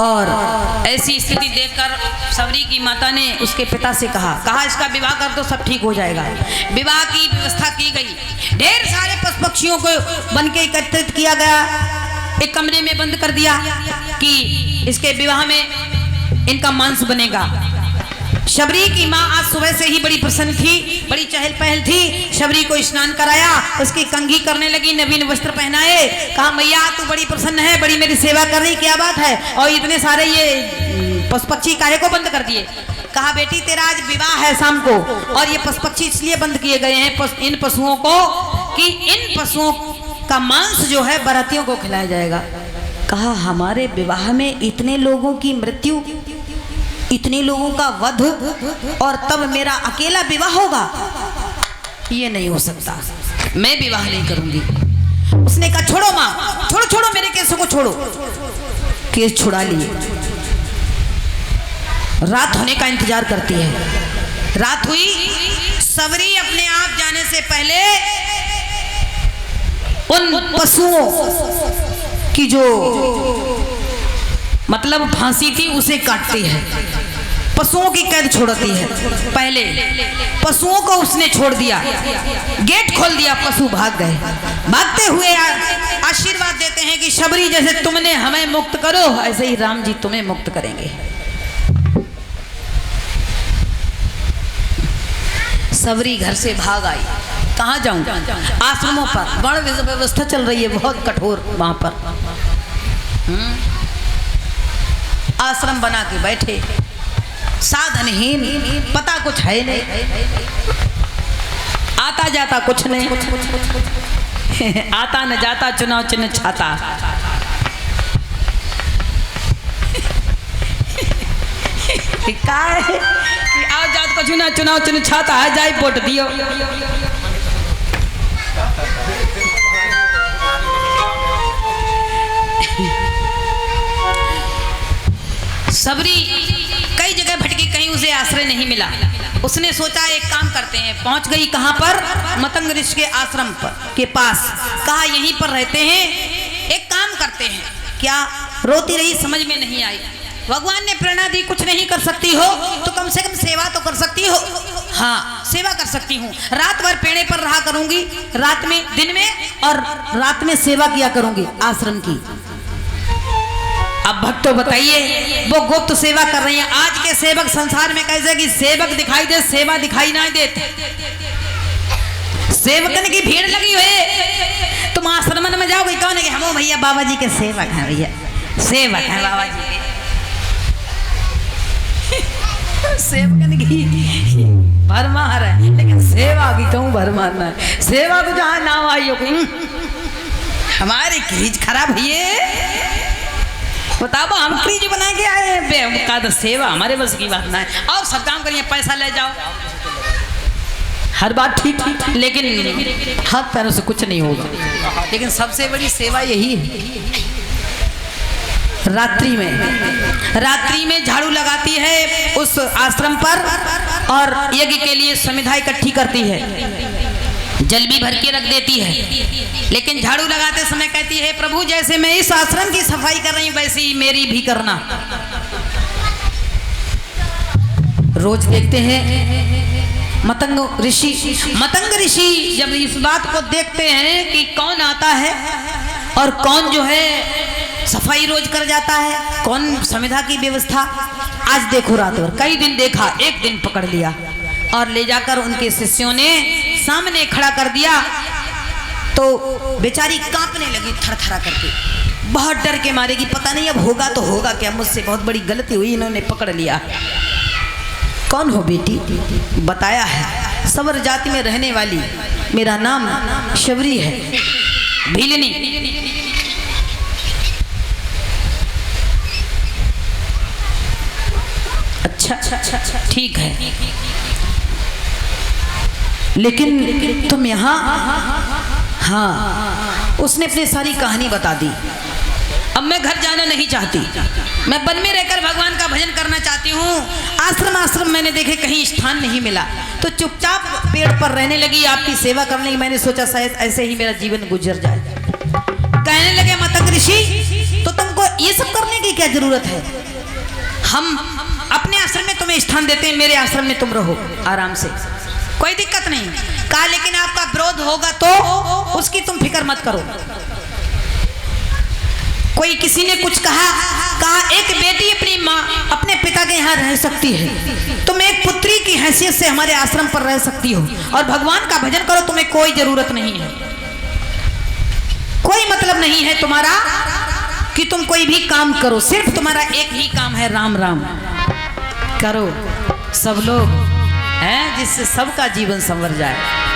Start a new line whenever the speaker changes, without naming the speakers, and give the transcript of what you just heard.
और ऐसी स्थिति देखकर सबरी की माता ने उसके पिता से कहा इसका विवाह कर दो, सब ठीक हो जाएगा। विवाह की व्यवस्था की गई। ढेर सारे पशु पक्षियों को बन के एकत्रित किया गया, एक कमरे में बंद कर दिया कि इसके विवाह में इनका मांस बनेगा। शबरी की माँ आज सुबह से ही बड़ी प्रसन्न थी, बड़ी चहल पहल थी। शबरी को स्नान कराया, उसकी कंघी करने लगी, नवीन वस्त्र पहनाए। कहा मैया तू बड़ी प्रसन्न है, बड़ी मेरी सेवा कर रही, क्या बात है, और इतने सारे ये पशु पक्षी काहे को बंद कर दिए। कहा बेटी तेरा आज विवाह है शाम को, और ये पशु पक्षी इसलिए बंद किए गए हैं इन पशुओं को कि इन पशुओं का मांस जो है बारातियों को खिलाया जाएगा। कहा हमारे विवाह में इतने लोगों की मृत्यु, इतने लोगों का वध, और तब मेरा अकेला विवाह होगा, ये नहीं हो सकता, मैं विवाह नहीं करूंगी। उसने कहा छोड़ो माँ, छोड़ो छोड़ो मेरे केसों को छोड़ो। केस छुड़ा लिए। रात होने का इंतजार करती है। रात हुई, सबरी अपने आप जाने से पहले उन पशुओं की जो मतलब फांसी थी उसे काटती है, पशुओं की कैद छोड़ती है। पहले पशुओं को उसने छोड़ दिया, गेट खोल दिया, पशु भाग गए। भागते हुए आशीर्वाद देते हैं कि शबरी जैसे तुमने हमें मुक्त करो, ऐसे ही राम जी तुम्हें मुक्त करेंगे। सबरी घर से भाग आई। कहाँ जाऊं? आश्रमों पर गण व्यवस्था चल रही है बहुत कठोर, वहां पर आश्रम बना के बैठे, साधनहीन, पता कुछ है नहीं, आता जाता कुछ नहीं, आता न जाता चुनाव चिन्ह छाता। का है कि आओ जात को चुनाव चिन्ह छाता है, जाई वोट दियो। सबरी कई जगह भटकी, कहीं उसे आश्रय नहीं मिला। उसने सोचा एक काम करते हैं। पहुंच गई कहां पर? मतंग ऋषि के आश्रम पर के पास। कहा यहीं पर रहते हैं, एक काम करते हैं। क्या? रोती रही, समझ में नहीं आई। भगवान ने प्रेरणा दी, कुछ नहीं कर सकती हो तो कम से कम सेवा तो कर सकती हो। हाँ सेवा कर सकती हूँ, रात भर पेड़े पर रहा करूंगी, रात में, दिन में, और रात में सेवा किया करूंगी आश्रम की। अब भक्तों बताइए, वो गुप्त सेवा कर रही हैं। आज के सेवक संसार में कैसे कि सेवक दिखाई दे, सेवा दिखाई ना दे। सेवकन की भीड़ लगी हुई, तुम आश्रम में जाओगे, कौन है कि हम भैया बाबा जी के सेवक हैं, भैया सेवक हैं बाबा जी के। सेवकन की भरमार है, लेकिन सेवा की कहूँ भरमार ना। सेवा को जहाँ नाम आई हो, हमारे क्रीज खराब है, बताओ हम क्रीज बना के आए हैं, का तो सेवा हमारे बस की बात ना है। और सब काम करिए, पैसा ले जाओ, हर बात ठीक, लेकिन हाथ पैरों से कुछ नहीं होगा। लेकिन सबसे बड़ी सेवा यही है। रात्रि में झाड़ू लगाती है उस आश्रम पर, और यज्ञ के लिए समिधा इकट्ठी करती है, जल भी भर के रख देती है। लेकिन झाड़ू लगाते समय कहती है प्रभु जैसे मैं इस आश्रम की सफाई कर रही हूं वैसे ही मेरी भी करना। रोज देखते हैं मतंग ऋषि जब इस बात को देखते हैं कि कौन आता है और कौन जो है सफाई रोज कर जाता है, कौन समिधा की व्यवस्था। आज देखो रात भर, कई दिन देखा, एक दिन पकड़ लिया और ले जाकर उनके शिष्यों ने सामने खड़ा कर दिया। तो बेचारी कांपने लगी थरथरा करके, बहुत डर के मारेगी, पता नहीं अब होगा तो होगा क्या, मुझसे बहुत बड़ी गलती हुई, इन्होंने पकड़ लिया। कौन हो बेटी? बताया है, सवर जाति में रहने वाली, मेरा नाम शबरी है, भीलनी। अच्छा ठीक है, लेकिन तुम यहाँ? हाँ। उसने अपनी सारी कहानी बता दी। अब मैं घर जाना नहीं चाहती, मैं वन में रहकर भगवान का भजन करना चाहती हूँ। आश्रम मैंने देखे, कहीं स्थान नहीं मिला, तो चुपचाप पेड़ पर रहने लगी, आपकी सेवा करने की। मैंने सोचा शायद ऐसे ही मेरा जीवन गुजर जाए। कहने लगे मतंग ऋषि तो तुमको ये सब करने की क्या जरूरत है? हम अपने आश्रम में तुम्हें स्थान देते हैं, मेरे आश्रम में तुम रहो आराम से, कोई दिक्कत नहीं। कहा लेकिन आपका विरोध होगा तो उसकी तुम फिक्र मत करो। कोई किसी ने कुछ कहा एक बेटी अपनी माँ अपने पिता के यहाँ रह सकती है, तुम एक पुत्री की हैसियत से हमारे आश्रम पर रह सकती हो और भगवान का भजन करो, तुम्हें कोई जरूरत नहीं है, कोई मतलब नहीं है तुम्हारा कि तुम कोई भी काम करो, सिर्फ तुम्हारा एक ही काम है, राम राम करो सब लोग हैं, जिससे सबका जीवन संवर जाए।